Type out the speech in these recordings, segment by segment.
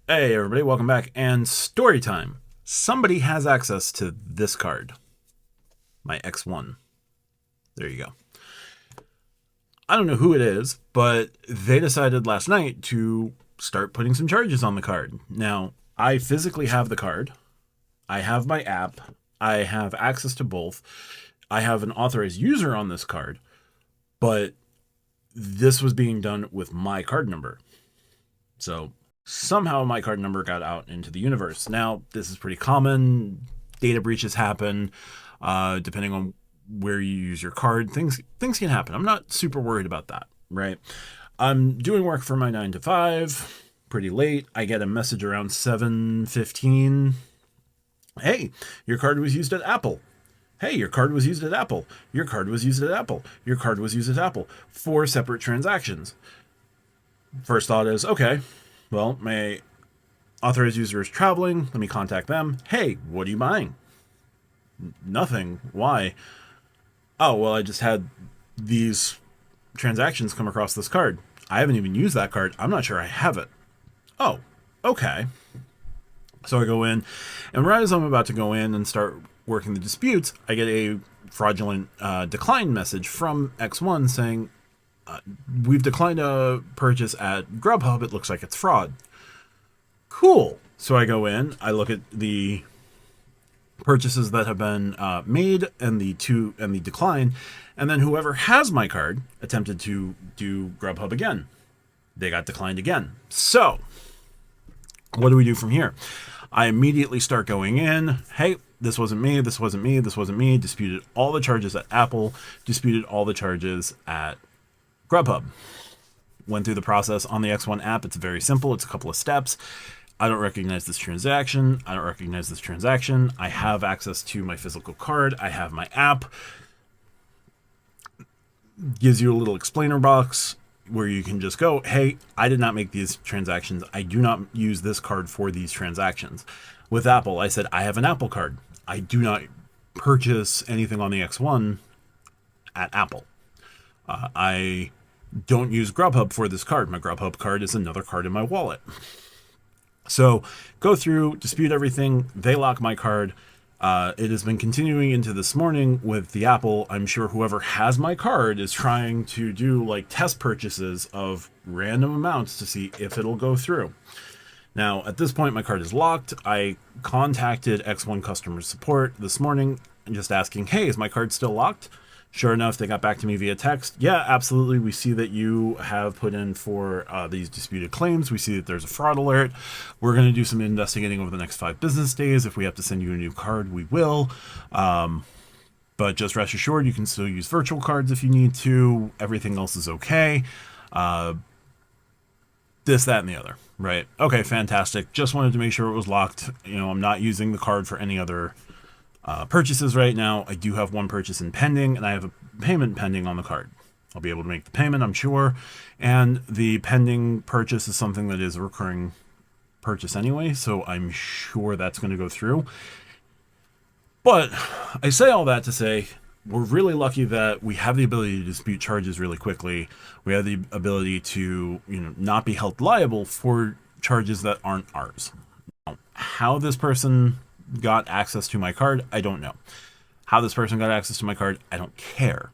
Hey everybody, welcome back. And story time. Somebody has access to this card. My X1. There you go. I don't know who it is, but they decided last night to start putting some charges on the card. Now, I physically have the card. I have my app. I have access to both. I have an authorized user on this card, but this was being done with my card number. So somehow my card number got out into the universe. Now, this is pretty common. Data breaches happen, depending on where you use your card. Things can happen. I'm not super worried about that, right? I'm doing work for my 9 to 5, pretty late. I get a message around 7:15. Hey, your card was used at Apple. Hey, your card was used at Apple. Your card was used at Apple. Your card was used at Apple. 4 separate transactions. First thought is, okay, well, my authorized user is traveling. Let me contact them. Hey, what are you buying? Nothing. Why? Oh, well, I just had these transactions come across this card. I haven't even used that card. I'm not sure I have it. Oh, okay. So I go in, and right as I'm about to go in and start working the disputes, I get a fraudulent decline message from X1 saying, we've declined a purchase at Grubhub. It looks like it's fraud. Cool. So I go in, I look at the purchases that have been made and the decline, and then whoever has my card attempted to do Grubhub again. They got declined again. So what do we do from here? I immediately start going in. Hey, this wasn't me. This wasn't me. This wasn't me. Disputed all the charges at Apple. Disputed all the charges at Grubhub. Went through the process on the X1 app. It's very simple. It's a couple of steps. I don't recognize this transaction. I don't recognize this transaction. I have access to my physical card. I have my app. Gives you a little explainer box where you can just go, hey, I did not make these transactions. I do not use this card for these transactions. With Apple, I said, I have an Apple card. I do not purchase anything on the X1 at Apple. I don't use Grubhub for this card. My Grubhub card is another card in my wallet. So go through, dispute everything. They lock my card. It has been continuing into this morning with the Apple. I'm sure whoever has my card is trying to do like test purchases of random amounts to see if it'll go through. Now, at this point, my card is locked. I contacted X1 customer support this morning just asking, hey, is my card still locked? Sure enough, they got back to me via text. Yeah, absolutely. We see that you have put in for these disputed claims. We see that there's a fraud alert. We're going to do some investigating over the next 5 business days. If we have to send you a new card, we will. But just rest assured, you can still use virtual cards if you need to. Everything else is okay. This, that, and the other. Right. Okay, fantastic. Just wanted to make sure it was locked. I'm not using the card for any other purchases right now. I do have one purchase in pending, and I have a payment pending on the card. I'll be able to make the payment, I'm sure. And the pending purchase is something that is a recurring purchase anyway, so I'm sure that's going to go through. But I say all that to say, we're really lucky that we have the ability to dispute charges really quickly. We have the ability to, not be held liable for charges that aren't ours. Now, how this person got access to my card, I don't know. How this person got access to my card, I don't care.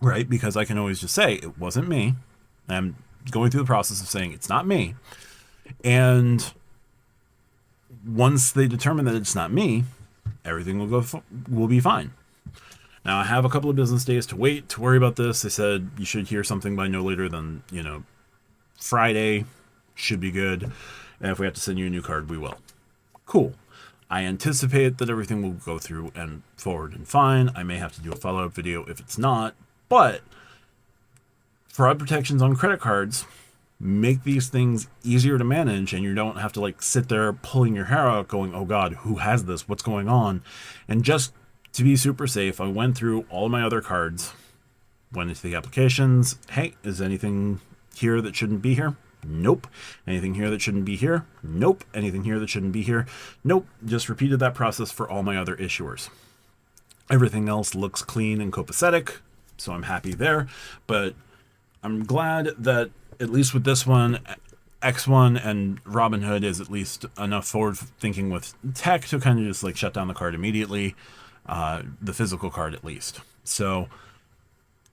Right? Because I can always just say, it wasn't me. I'm going through the process of saying it's not me. And once they determine that it's not me, everything will be fine. Now, I have a couple of business days to wait to worry about this. They said you should hear something by no later than, Friday. Should be good. And if we have to send you a new card, we will. Cool. I anticipate that everything will go through and forward and fine. I may have to do a follow-up video if it's not, but fraud protections on credit cards make these things easier to manage, and you don't have to sit there pulling your hair out going, oh God, who has this? What's going on? And just to be super safe, I went through all my other cards, went into the applications. Hey, is anything here that shouldn't be here? Nope. Anything here that shouldn't be here? Nope. Anything here that shouldn't be here? Nope. Just repeated that process for all my other issuers. Everything else looks clean and copacetic, so I'm happy there. But I'm glad that at least with this one, X1 and Robinhood is at least enough forward thinking with tech to kind of just like shut down the card immediately, the physical card at least. So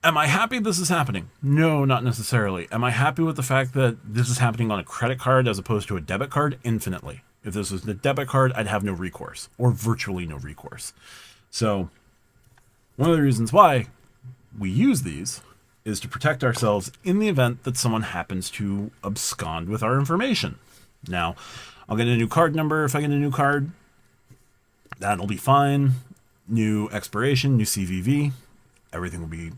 am I happy this is happening? No, not necessarily. Am I happy with the fact that this is happening on a credit card as opposed to a debit card? Infinitely. If this was the debit card, I'd have no recourse, or virtually no recourse. So one of the reasons why we use these is to protect ourselves in the event that someone happens to abscond with our information. Now, I'll get a new card number if I get a new card. That'll be fine. New expiration, new CVV. Everything will be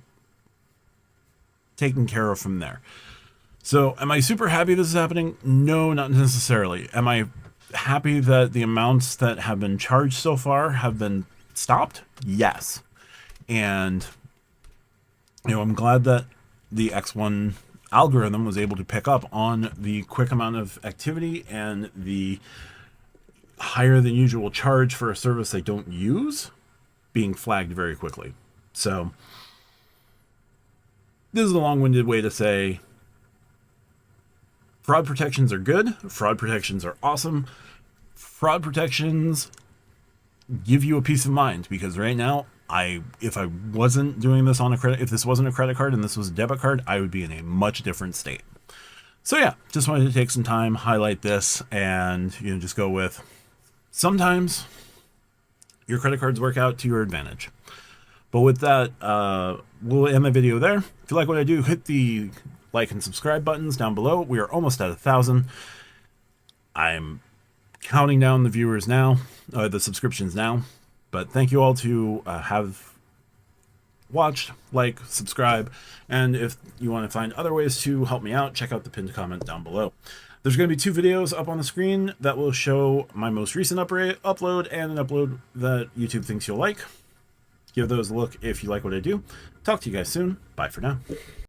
taken care of from there. So, am I super happy this is happening? No, not necessarily. Am I happy that the amounts that have been charged so far have been stopped? Yes. And I'm glad that the X1 algorithm was able to pick up on the quick amount of activity and the higher than usual charge for a service they don't use being flagged very quickly. So this is a long-winded way to say fraud protections are good. Fraud protections are awesome. Fraud protections give you a peace of mind, because right now, if I wasn't doing this on a credit, if this wasn't a credit card and this was a debit card, I would be in a much different state. So yeah, just wanted to take some time, highlight this, and just go with sometimes your credit cards work out to your advantage. But with that, we'll end the video there. If you like what I do, hit the like and subscribe buttons down below. We are almost at 1,000. I'm counting down the viewers now, the subscriptions now. But thank you all to have watched, like, subscribe, and if you want to find other ways to help me out, check out the pinned comment down below. There's going to be 2 videos up on the screen that will show my most recent upload and an upload that YouTube thinks you'll like. Give those a look if you like what I do. Talk to you guys soon. Bye for now.